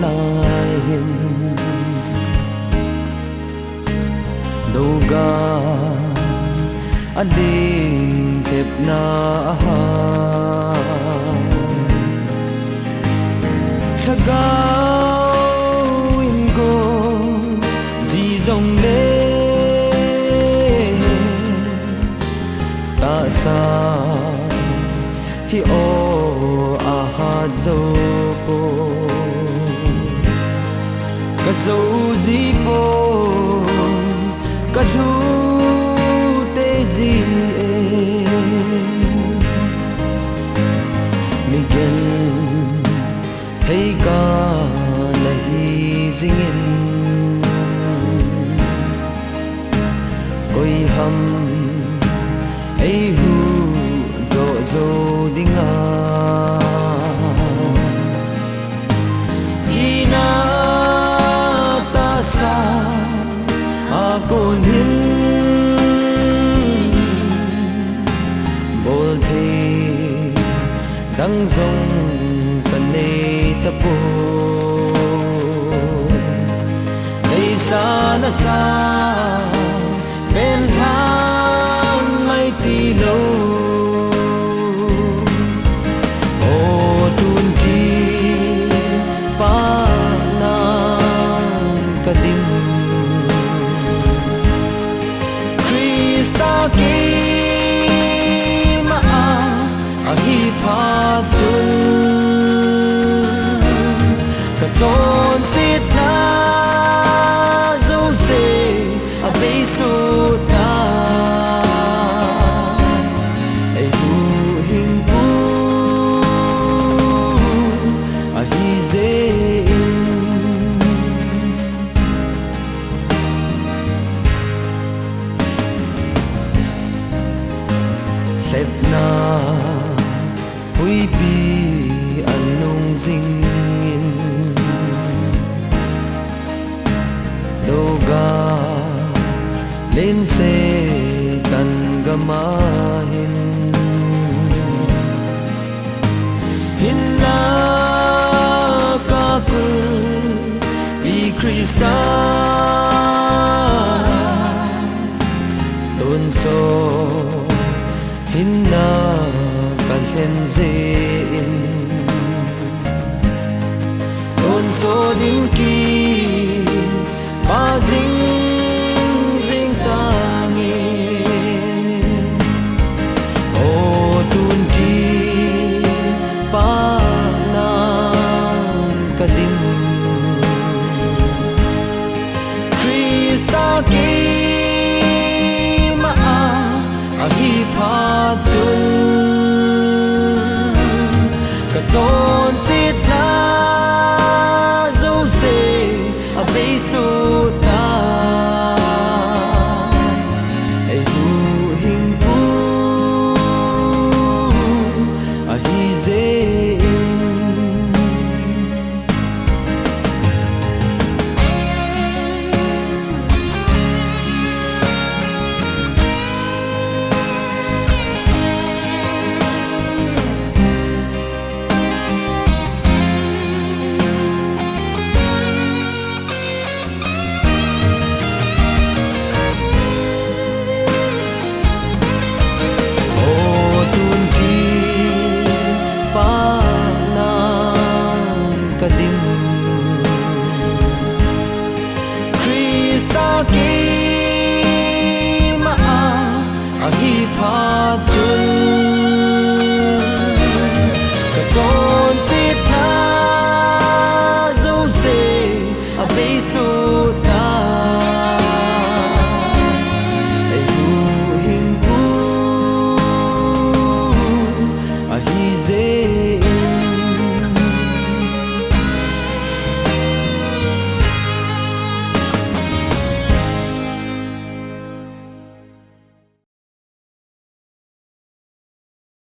nai hin doga ading tep na thagawin go di dòng lê ta sa hi o aha zo po ka zo zi po ka thu te zi e mi gen thấy ca là hy sinh coi hầm ấy hu độ dâu đinh à khi na ta xa à cồn hiến bồ thì đắng rong tận nê ta po đây xa na xa bên thang mai tì lâu ô tuôn ki pa na ka dim Krista ki ma a hi pa chun ka ton sit na zo se a be su ta ai hu hing pu a hi ze lep na hui bi anung jing doga lên xe tan gamahin hin na ka ku bi Krista tôn so hin na kan hen zin tôn so din ki ba ding ding ta ngi o tun ki pa na ka dim Krista ki ma a hi pa chun ka ton sit na zo se a be su ta ai hu hing pu a hi ze kadim Krista ki ma a hi pa chun